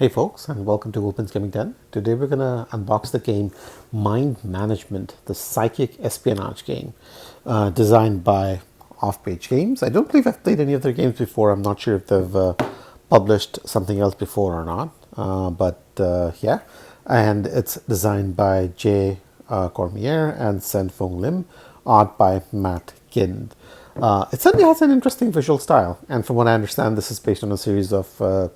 Hey folks, and welcome to Open's Gaming Den. Today we're gonna unbox the game Mind Management, the psychic espionage game, designed by Off-Page Games. I don't believe I've played any of their games before. I'm not sure if they've published something else before or not, yeah. And it's designed by Jay Cormier and Sen Fong Lim, art by Matt Kind. It certainly has an interesting visual style, and from what I understand, this is based on a series of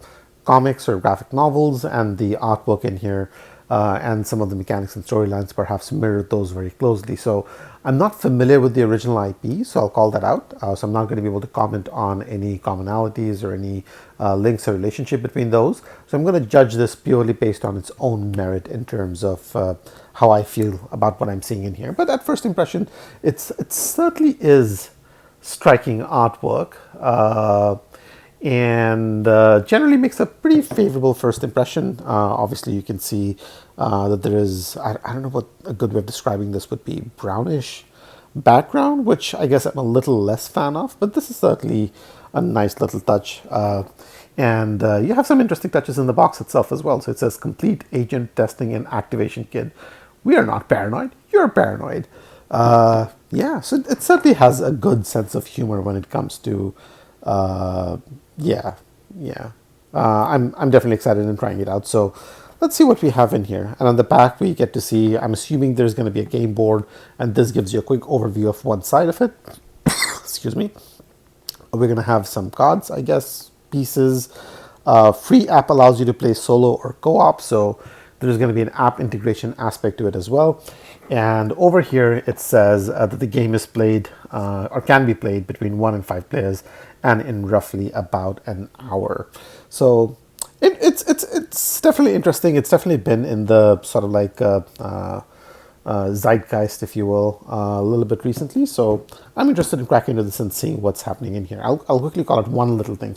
comics or graphic novels, and the artwork in here and some of the mechanics and storylines perhaps mirrored those very closely. So I'm not familiar with the original IP, so I'll call that out. So I'm not going to be able to comment on any commonalities or any links or relationship between those. So I'm going to judge this purely based on its own merit in terms of how I feel about what I'm seeing in here. But at first impression, it certainly is striking artwork. And generally makes a pretty favorable first impression. Obviously, you can see that there is, I don't know what a good way of describing this would be, brownish background, which I guess I'm a little less fan of, but this is certainly a nice little touch. And you have some interesting touches in the box itself as well. So it says Complete Agent Testing and Activation Kit. We are not paranoid, you're paranoid. Yeah, so it certainly has a good sense of humor when it comes to I'm definitely excited in trying it out. So let's see what we have in here. And on the back, we get to see, I'm assuming there's going to be a game board, and this gives you a quick overview of one side of it. Excuse me. We're going to have some cards, I guess, pieces. Free app allows you to play solo or co-op, so there's going to be an app integration aspect to it as well. And over here, it says that the game is played or can be played between 1 and 5 players and in roughly about an hour. So it's definitely interesting. It's definitely been in the sort of like zeitgeist, if you will, a little bit recently. So I'm interested in cracking into this and seeing what's happening in here. I'll quickly call it one little thing,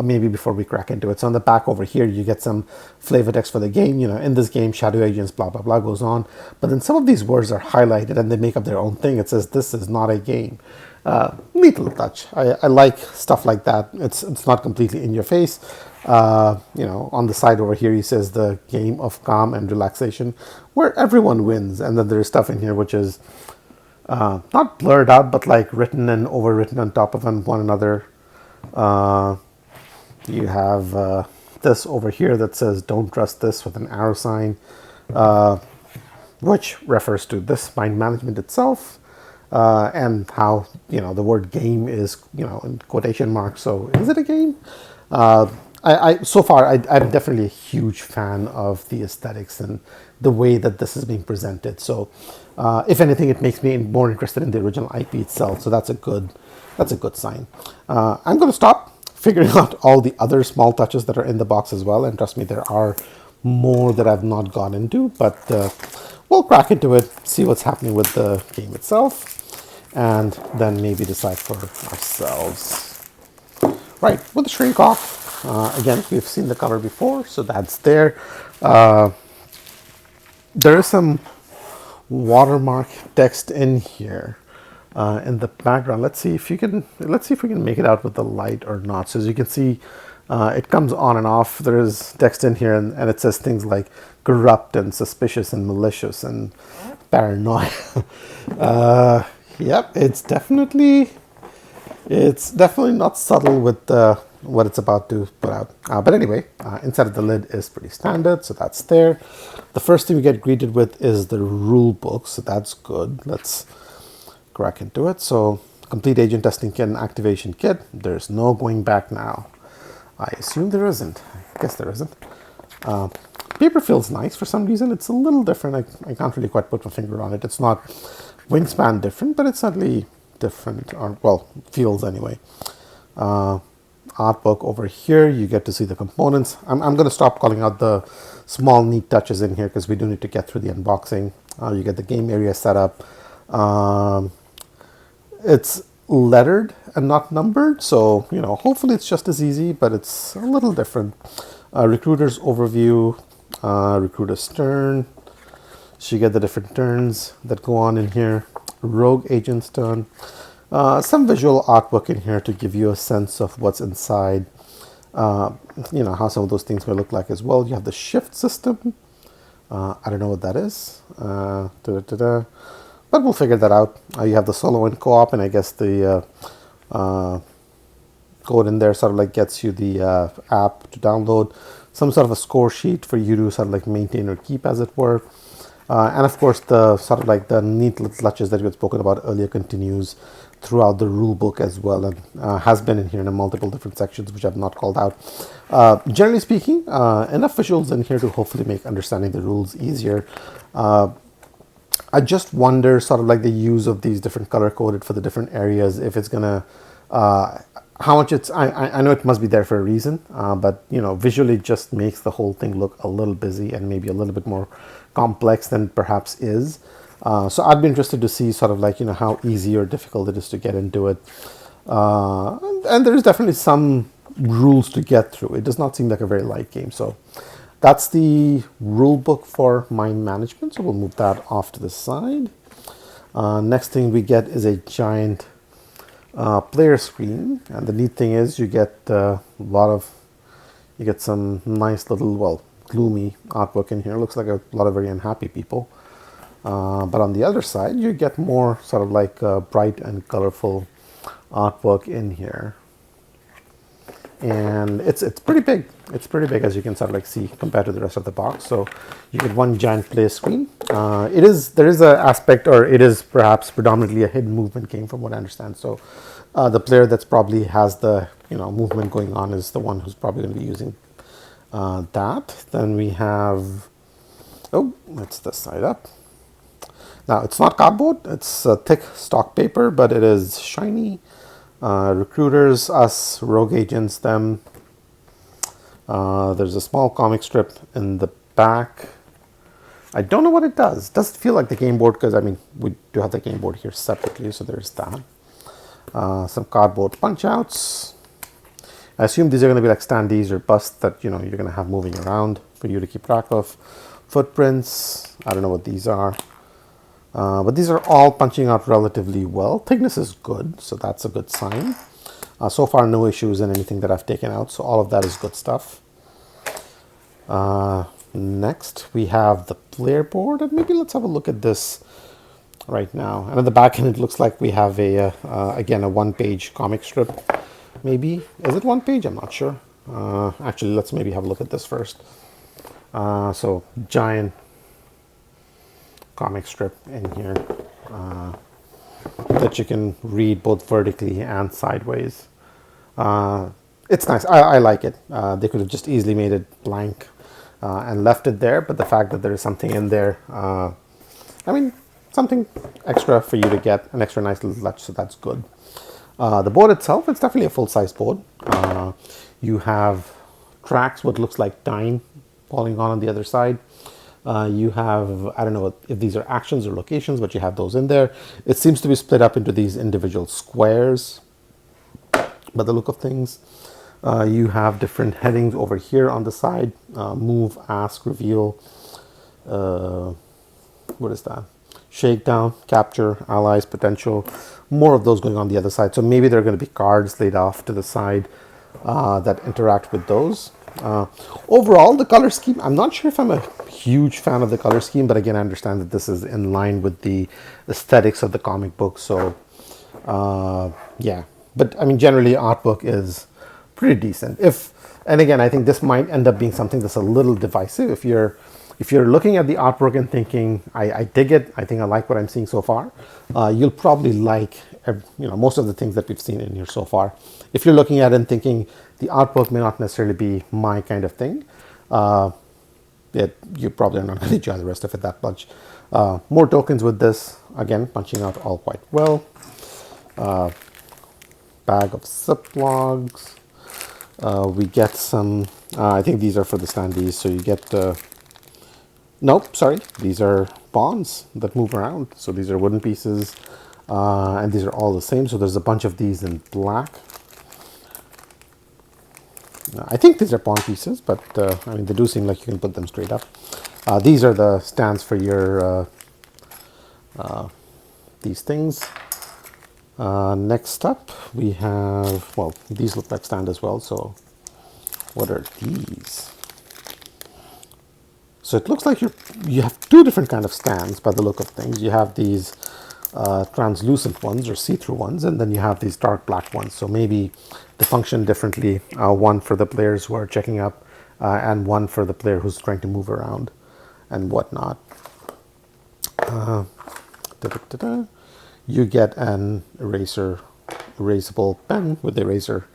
maybe before we crack into it. So on the back over here, you get some flavor text for the game. You know, in this game, shadow agents, blah, blah, blah goes on. But then some of these words are highlighted and they make up their own thing. It says, this is not a game. Neat little touch. I like stuff like that. It's not completely in your face. On the side over here, he says the game of calm and relaxation where everyone wins. And then there's stuff in here which is not blurred out, but like written and overwritten on top of one another. You have this over here that says don't trust this with an arrow sign, which refers to this mind management itself. And how, the word game is, in quotation marks. So is it a game? So far, I'm definitely a huge fan of the aesthetics and the way that this is being presented. So if anything, it makes me more interested in the original IP itself. So that's a good sign. I'm going to stop figuring out all the other small touches that are in the box as well. And trust me, there are more that I've not gone into, but we'll crack into it, see what's happening with the game itself, and then maybe decide for ourselves. Right, with the shrink off, again, we've seen the cover before, so that's there. There is some watermark text in here in the background. Let's see if we can make it out with the light or not. So as you can see, it comes on and off. There is text in here, and it says things like corrupt and suspicious and malicious and paranoid. Yep, it's definitely not subtle with what it's about to put out. But anyway, inside of the lid is pretty standard, so that's there. The first thing we get greeted with is the rule book, so that's good. Let's crack into it. So, Complete Agent Testing Kit and Activation Kit. There's no going back now. I assume there isn't. I guess there isn't. Paper feels nice for some reason. It's a little different. I can't really quite put my finger on it. It's not wingspan different, but it's certainly different, or well, feels anyway. Artwork over here, you get to see the components. I'm going to stop calling out the small neat touches in here because we do need to get through the unboxing. You get the game area set up. It's lettered and not numbered, so hopefully it's just as easy, but it's a little different. Recruiter's overview, recruiter's turn. So you get the different turns that go on in here. Rogue agent's turn. Some visual artwork in here to give you a sense of what's inside. you know, how some of those things may look like as well. You have the shift system. I don't know what that is. But we'll figure that out. You have the solo and co-op, and I guess the code in there sort of like gets you the app to download, some sort of a score sheet for you to sort of like maintain or keep, as it were. And of course, the sort of like the neat little touches that we had spoken about earlier continues throughout the rule book as well, and has been in here in multiple different sections, which I've not called out. Generally speaking, enough visuals in here to hopefully make understanding the rules easier. I just wonder sort of like the use of these different color coded for the different areas, if it's gonna, how much it's, I know it must be there for a reason, but you know, visually it just makes the whole thing look a little busy and maybe a little bit more complex than perhaps is. So I'd be interested to see sort of like, you know, how easy or difficult it is to get into it. And there's definitely some rules to get through. It does not seem like a very light game. So that's the rule book for mind management. So we'll move that off to the side. Next thing we get is a giant player screen. And the neat thing is you get you get some nice little, well, gloomy artwork in here. Looks like a lot of very unhappy people. But on the other side, you get more sort of like bright and colorful artwork in here. And it's pretty big. It's pretty big, as you can sort of like see compared to the rest of the box. So you get one giant play screen. There is an aspect, or it is perhaps predominantly a hidden movement game from what I understand. So the player that's probably has the, you know, movement going on is the one who's probably going to be using that. Then we have, oh, that's the side up. Now, it's not cardboard, it's thick stock paper, but it is shiny. Recruiters, us, rogue agents, them. There's a small comic strip in the back. I don't know what it does. It doesn't feel like the game board, because I mean, we do have the game board here separately, so there's that. Some cardboard punch outs. I assume these are going to be like standees or busts that, you know, you're going to have moving around for you to keep track of. Footprints. I don't know what these are. But these are all punching out relatively well. Thickness is good, so that's a good sign. So far, no issues in anything that I've taken out, so all of that is good stuff. Next, we have the player board, and maybe let's have a look at this right now. And at the back end, it looks like we have a again, a one-page comic strip. Maybe, is it one page? I'm not sure. Actually, let's maybe have a look at this first. So giant comic strip in here that you can read both vertically and sideways. It's nice. I like it. They could have just easily made it blank and left it there, but the fact that there is something in there, I mean, something extra for you to get, an extra nice little touch, so that's good. The board itself, it's definitely a full-size board. You have tracks, what looks like time falling on the other side. You have, I don't know if these are actions or locations, but you have those in there. It seems to be split up into these individual squares by the look of things. You have different headings over here on the side. Move, ask, reveal. What is that? Shakedown, capture, allies, potential. More of those going on the other side. So maybe there are going to be cards laid off to the side that interact with those. Overall, the color scheme, I'm not sure if I'm a huge fan of the color scheme, but again, I understand that this is in line with the aesthetics of the comic book. So, yeah. But I mean, generally, artwork is pretty decent. And again, I think this might end up being something that's a little divisive. If you're looking at the artwork and thinking, I dig it, I think I like what I'm seeing so far, you'll probably like, you know, most of the things that we've seen in here so far. If you're looking at it and thinking the artwork may not necessarily be my kind of thing, you probably are not going to enjoy the rest of it that much. More tokens with this, again, punching out all quite well. Bag of Ziplocs. We get some, I think these are for the standees, so you get, nope, sorry, these are bonds that move around. So these are wooden pieces, and these are all the same. So there's a bunch of these in black. I think these are pawn pieces, but I mean, they do seem like you can put them straight up. These are the stands for your these things. Next up, we have, well, these look like stand as well, so What are these? So it looks like you have two different kind of stands by the look of things. You have these translucent ones or see-through ones, and then you have these dark black ones. So maybe they function differently. One for the players who are checking up, and one for the player who's trying to move around and whatnot. You get an erasable pen with the eraser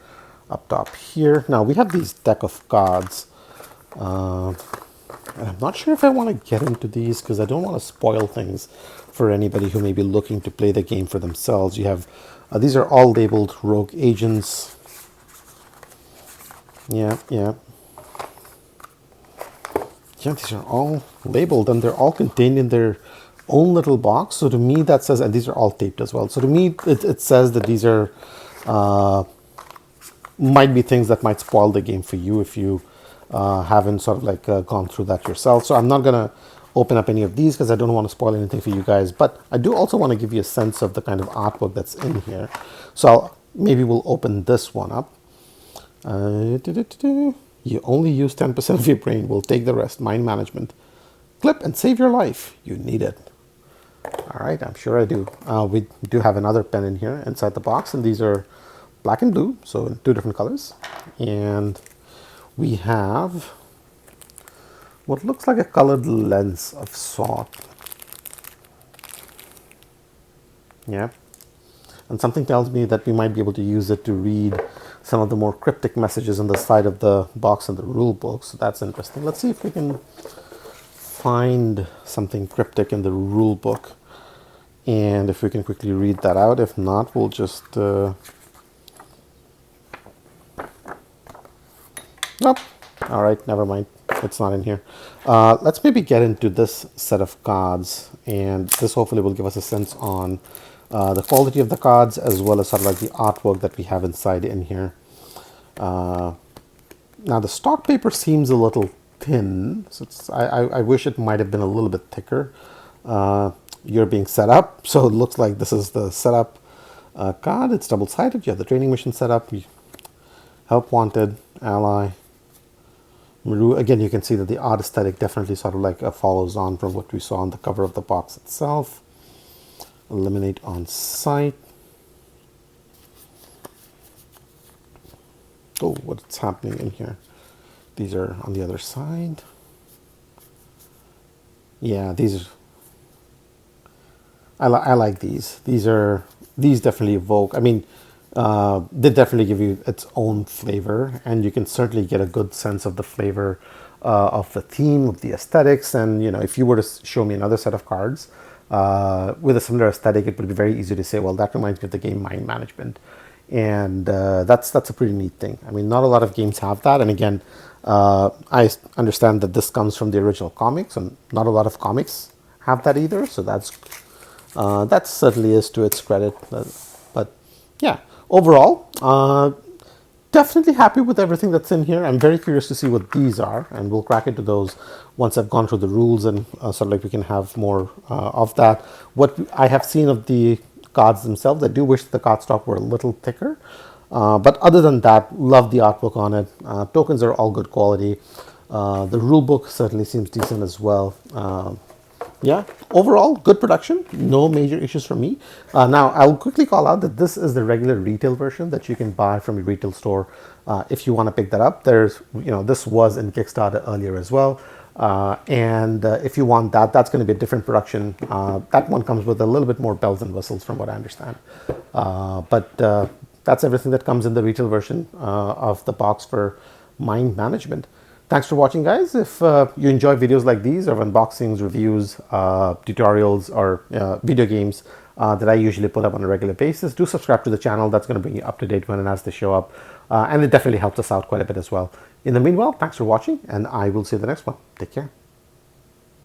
up top here. Now we have these deck of cards. I'm not sure if I want to get into these because I don't want to spoil things for anybody who may be looking to play the game for themselves. You have these are all labeled rogue agents. Yeah, these are all labeled and they're all contained in their own little box. So to me that says, and these are all taped as well. So to me it says that these are might be things that might spoil the game for you if you haven't sort of like gone through that yourself. So I'm not gonna open up any of these because I don't want to spoil anything for you guys, but I do also want to give you a sense of the kind of artwork that's in here. So maybe we'll open this one up. You only use 10% of your brain. We'll take the rest. Mind management. Clip and save your life. You need it. All right, I'm sure I do. We do have another pen in here inside the box, and these are black and blue, so in two different colors. And we have what looks like a colored lens of sort. Yeah. And something tells me that we might be able to use it to read some of the more cryptic messages on the side of the box in the rule book. So that's interesting. Let's see if we can find something cryptic in the rule book. And if we can quickly read that out. If not, we'll just... Nope. All right, never mind. It's not in here. Let's maybe get into this set of cards. And this hopefully will give us a sense on the quality of the cards as well as sort of like the artwork that we have inside in here. Now the stock paper seems a little thin, so I wish it might have been a little bit thicker. You're being set up, so it looks like this is the setup card. It's double-sided. You have the training mission set up. Help wanted, ally. Again, you can see that the art aesthetic definitely sort of like follows on from what we saw on the cover of the box itself. Eliminate on sight. Oh, what's happening in here? These are on the other side. Yeah, these. I like these. These definitely evoke. I mean, they definitely give you its own flavor, and you can certainly get a good sense of the flavor of the theme, of the aesthetics. And you know, if you were to show me another set of cards with a similar aesthetic, it would be very easy to say, well, that reminds me of the game Mind Management, and that's a pretty neat thing. I mean, not a lot of games have that, and again, I understand that this comes from the original comics, and not a lot of comics have that either. So that certainly is to its credit. But yeah, overall, definitely happy with everything that's in here. I'm very curious to see what these are, and we'll crack into those once I've gone through the rules, and sort of like we can have more of that. What I have seen of the cards themselves, I do wish the cardstock were a little thicker. But other than that, love the artwork on it. Tokens are all good quality. The rule book certainly seems decent as well. Yeah, overall, good production. No major issues for me. Now, I'll quickly call out that this is the regular retail version that you can buy from your retail store if you want to pick that up. There's, this was in Kickstarter earlier as well. And if you want that, that's going to be a different production. That one comes with a little bit more bells and whistles from what I understand. But that's everything that comes in the retail version of the box for Mind Management. Thanks for watching, guys. If you enjoy videos like these of unboxings, reviews, tutorials, or video games that I usually put up on a regular basis, do subscribe to the channel. That's going to bring you up to date when and as they show up. And it definitely helps us out quite a bit as well. In the meanwhile, thanks for watching, and I will see you in the next one. Take care.